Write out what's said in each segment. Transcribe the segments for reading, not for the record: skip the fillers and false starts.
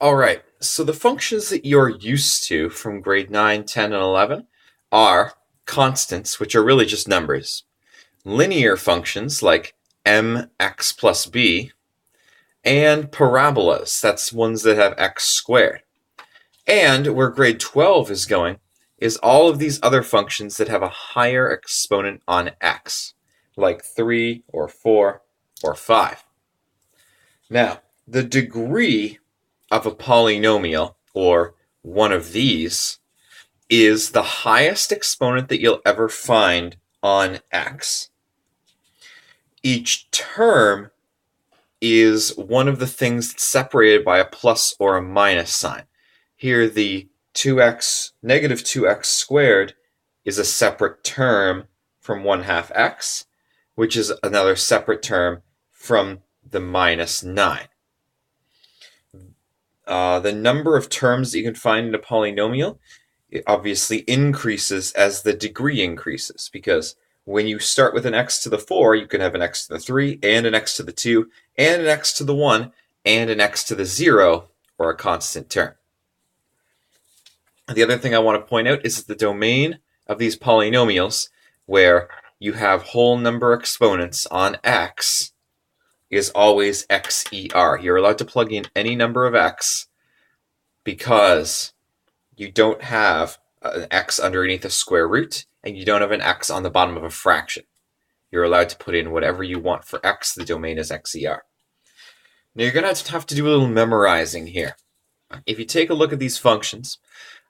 All right, so the functions that you're used to from grade 9, 10, and 11 are constants, which are really just numbers, linear functions like mx plus b, and parabolas, that's ones that have x squared. And where grade 12 is going is all of these other functions that have a higher exponent on x, like 3 or 4 or 5. Now, the degree of a polynomial, or one of these, is the highest exponent that you'll ever find on x. Each term is one of the things that's separated by a plus or a minus sign. Here the negative 2x squared is a separate term from 1/2 x, which is another separate term from the minus 9. The number of terms that you can find in a polynomial, it obviously increases as the degree increases, because when you start with an x to the 4, you can have an x to the 3, and an x to the 2, and an x to the 1, and an x to the 0, or a constant term. The other thing I want to point out is that the domain of these polynomials, where you have whole number exponents on x, is always xer. You're allowed to plug in any number of x because you don't have an x underneath a square root, and you don't have an x on the bottom of a fraction. You're allowed to put in whatever you want for x. The domain is xer. Now you're going to have to do a little memorizing here. If you take a look at these functions,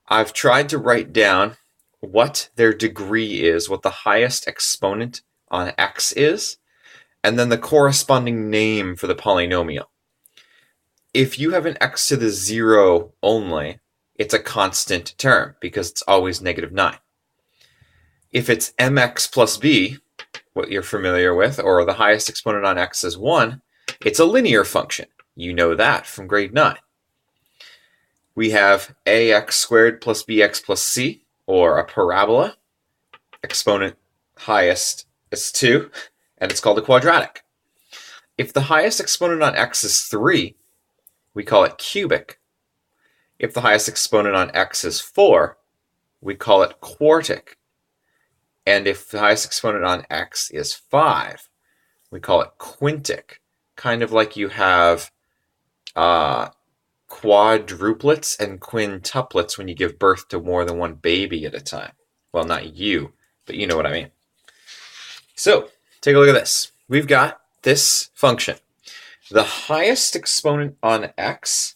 I've tried to write down what their degree is, what the highest exponent on x is, and then the corresponding name for the polynomial. If you have an x to the 0 only, it's a constant term because it's always negative 9. If it's mx plus b, what you're familiar with, or the highest exponent on x is 1, it's a linear function. You know that from grade 9. We have ax squared plus bx plus c, or a parabola. Exponent highest is 2, and it's called a quadratic. If the highest exponent on x is 3, we call it cubic. If the highest exponent on x is 4, we call it quartic. And if the highest exponent on x is 5, we call it quintic. Kind of like you have quadruplets and quintuplets when you give birth to more than one baby at a time. Well, not you, but you know what I mean. So, take a look at this. We've got this function. The highest exponent on x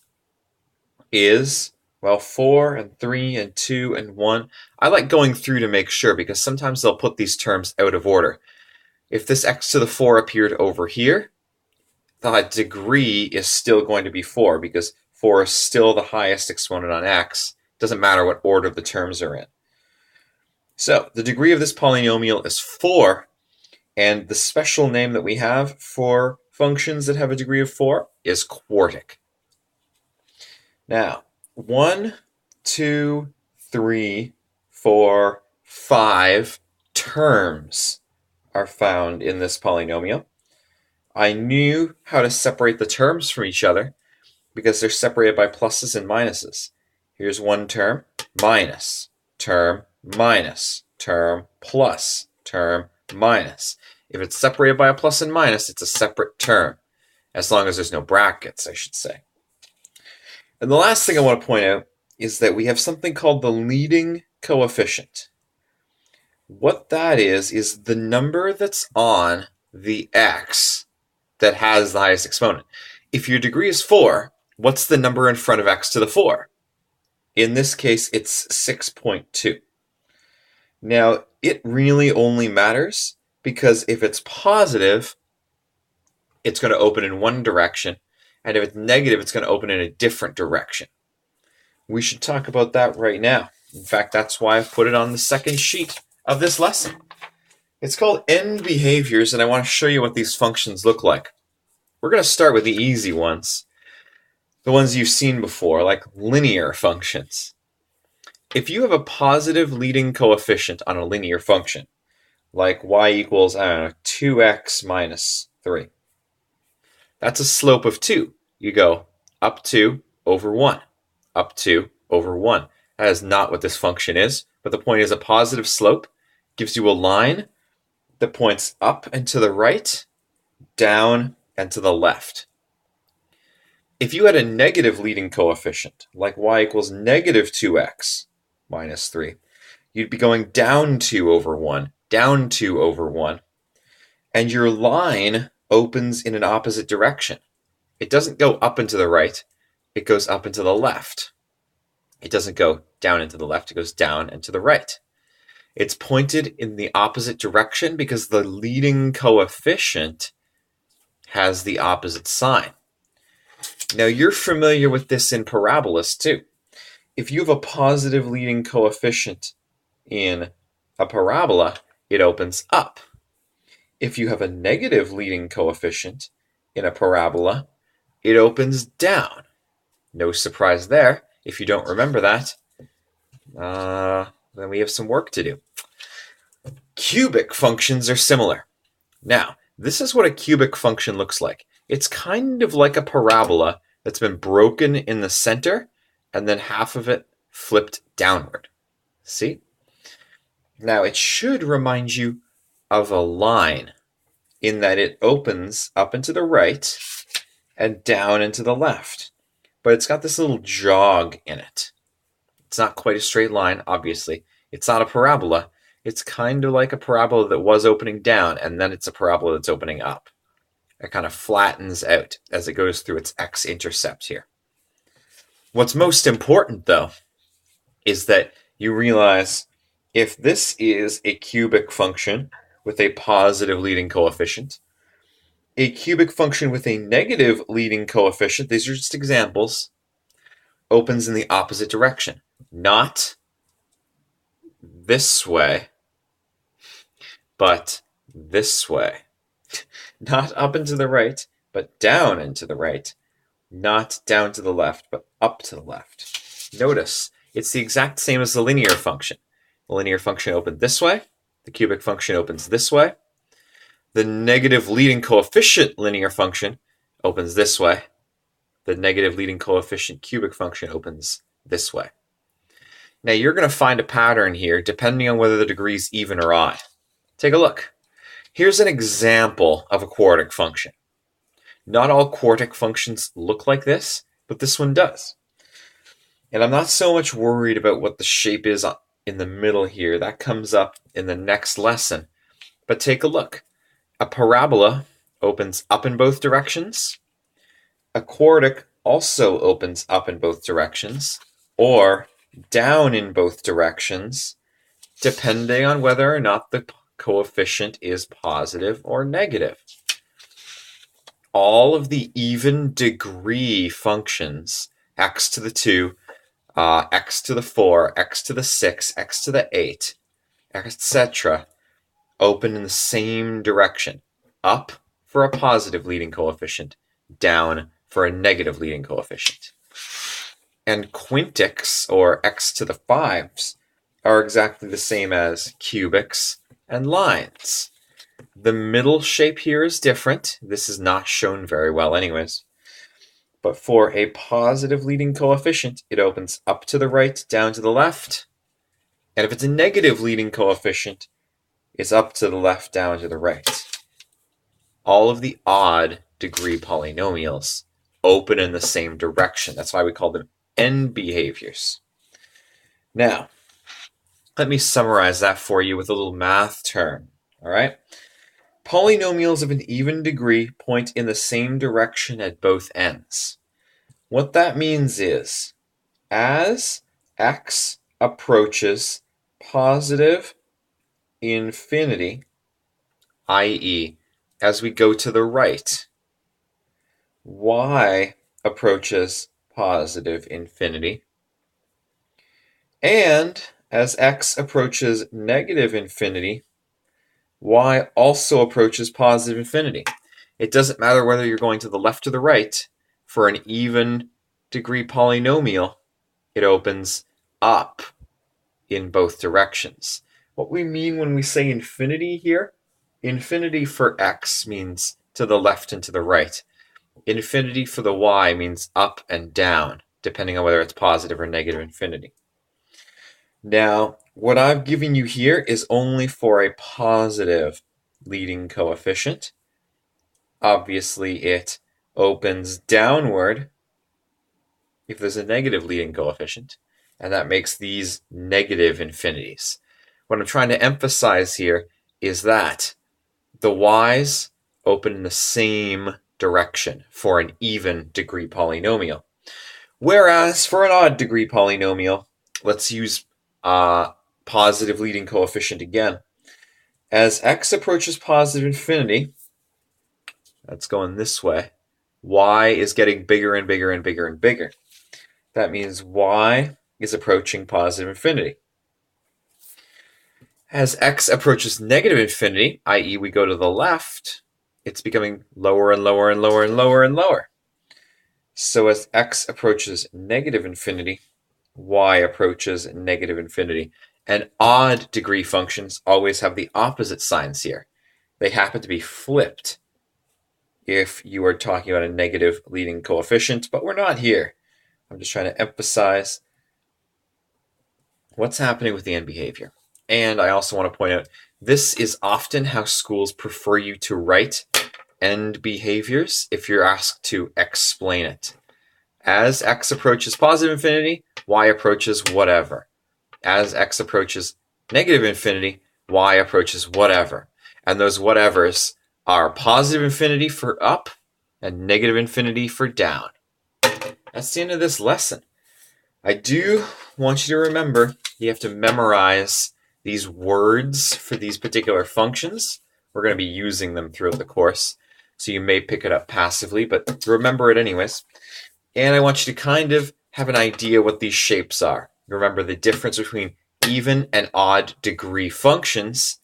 is, well, 4 and 3 and 2 and 1. I like going through to make sure, because sometimes they'll put these terms out of order. If this x to the 4 appeared over here, the degree is still going to be 4, because 4 is still the highest exponent on x. Doesn't matter what order the terms are in. So the degree of this polynomial is 4, and the special name that we have for functions that have a degree of 4 is quartic. Now, 1, 2, 3, 4, 5 terms are found in this polynomial. I knew how to separate the terms from each other because they're separated by pluses and minuses. Here's one term, minus, term, minus, term, plus, term, minus. If it's separated by a plus and minus, it's a separate term, as long as there's no brackets, I should say. And the last thing I want to point out is that we have something called the leading coefficient. What that is the number that's on the x that has the highest exponent. If your degree is 4, what's the number in front of x to the 4? In this case, it's 6.2. Now, it really only matters because if it's positive, it's going to open in one direction, and if it's negative, it's going to open in a different direction. We should talk about that right now. In fact, that's why I've put it on the second sheet of this lesson. It's called End Behaviors, and I want to show you what these functions look like. We're going to start with the easy ones, the ones you've seen before, like linear functions. If you have a positive leading coefficient on a linear function, like y equals, 2x minus 3, that's a slope of 2. You go up 2, over 1, up 2 over 1. That is not what this function is, but the point is a positive slope gives you a line that points up and to the right, down and to the left. If you had a negative leading coefficient, like y equals negative 2x minus 3, you'd be going down 2 over 1, down 2 over 1, and your line opens in an opposite direction. It doesn't go up and to the right, it goes up and to the left. It doesn't go down and to the left, it goes down and to the right. It's pointed in the opposite direction because the leading coefficient has the opposite sign. Now you're familiar with this in parabolas too. If you have a positive leading coefficient in a parabola, it opens up. If you have a negative leading coefficient in a parabola, it opens down. No surprise there. If you don't remember that, then we have some work to do. Cubic functions are similar. Now, this is what a cubic function looks like. It's kind of like a parabola that's been broken in the center and then half of it flipped downward. See? Now, it should remind you of a line in that it opens up and to the right and down and to the left. But it's got this little jog in it. It's not quite a straight line, obviously. It's not a parabola. It's kind of like a parabola that was opening down, and then it's a parabola that's opening up. It kind of flattens out as it goes through its x-intercept here. What's most important, though, is that you realize if this is a cubic function with a positive leading coefficient, a cubic function with a negative leading coefficient, these are just examples, opens in the opposite direction. Not this way, but this way. Not up and to the right, but down and to the right. Not down to the left, but up to the left. Notice, it's the exact same as the linear function. The linear function opened this way. The cubic function opens this way. The negative leading coefficient linear function opens this way. The negative leading coefficient cubic function opens this way. Now you're going to find a pattern here depending on whether the degree is even or odd. Take a look. Here's an example of a quadratic function. Not all quadratic functions look like this, but this one does. And I'm not so much worried about what the shape is in the middle here. That comes up in the next lesson. But take a look. A parabola opens up in both directions. A quadratic also opens up in both directions, or down in both directions, depending on whether or not the coefficient is positive or negative. All of the even degree functions, x to the 2, x to the 4, x to the 6, x to the 8, etc., open in the same direction. Up for a positive leading coefficient, down for a negative leading coefficient. And quintics, or x to the 5s, are exactly the same as cubics and lines. The middle shape here is different. This is not shown very well anyways. But for a positive leading coefficient, it opens up to the right, down to the left. And if it's a negative leading coefficient, it's up to the left, down to the right. All of the odd degree polynomials open in the same direction. That's why we call them end behaviors. Now, let me summarize that for you with a little math term. All right? Polynomials of an even degree point in the same direction at both ends. What that means is, as x approaches positive infinity, i.e., as we go to the right, y approaches positive infinity, and as x approaches negative infinity, y also approaches positive infinity. It doesn't matter whether you're going to the left or the right. For an even degree polynomial, it opens up in both directions. What we mean when we say infinity here, infinity for x means to the left and to the right. Infinity for the y means up and down. depending on whether it's positive or negative infinity. Now, what I've given you here is only for a positive leading coefficient. Obviously, it opens downward if there's a negative leading coefficient, and that makes these negative infinities. What I'm trying to emphasize here is that the y's open in the same direction for an even degree polynomial. Whereas for an odd degree polynomial, let's use positive leading coefficient again. As x approaches positive infinity, that's going this way, y is getting bigger and bigger and bigger and bigger. That means y is approaching positive infinity. As x approaches negative infinity, i.e. we go to the left, it's becoming lower and lower and lower and lower and lower. So as x approaches negative infinity, y approaches negative infinity. And odd degree functions always have the opposite signs here. They happen to be flipped if you are talking about a negative leading coefficient, but we're not here. I'm just trying to emphasize what's happening with the end behavior. And I also want to point out, this is often how schools prefer you to write end behaviors if you're asked to explain it. As x approaches positive infinity, y approaches whatever. As x approaches negative infinity, y approaches whatever. And those whatevers are positive infinity for up and negative infinity for down. That's the end of this lesson. I do want you to remember you have to memorize these words for these particular functions. We're going to be using them throughout the course, so you may pick it up passively, but remember it anyways. And I want you to kind of have an idea what these shapes are. Remember the difference between even and odd degree functions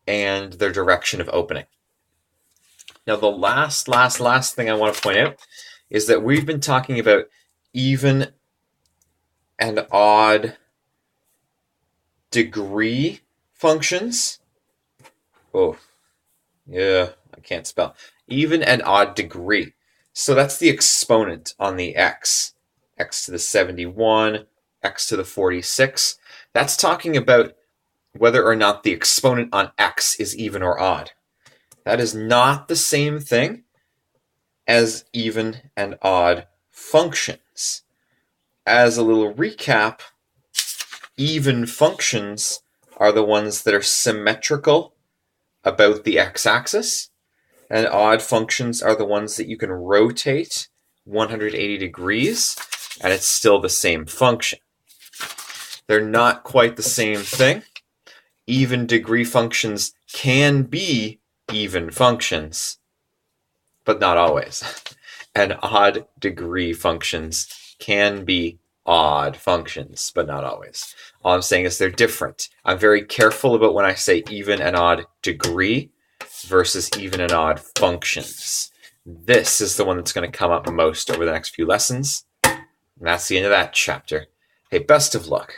and their direction of opening. Now, the last thing I want to point out is that we've been talking about even and odd degree functions. Oh, yeah, I can't spell. Even and odd degree. So that's the exponent on the x. X to the 71, x to the 46. That's talking about whether or not the exponent on x is even or odd. That is not the same thing as even and odd functions. As a little recap, even functions are the ones that are symmetrical about the x-axis, and odd functions are the ones that you can rotate 180 degrees, and it's still the same function. They're not quite the same thing. Even degree functions can be even functions, but not always. And odd degree functions can be odd functions, but not always. All I'm saying is they're different. I'm very careful about when I say even and odd degree versus even and odd functions. This is the one that's going to come up most over the next few lessons. And that's the end of that chapter. Hey, best of luck.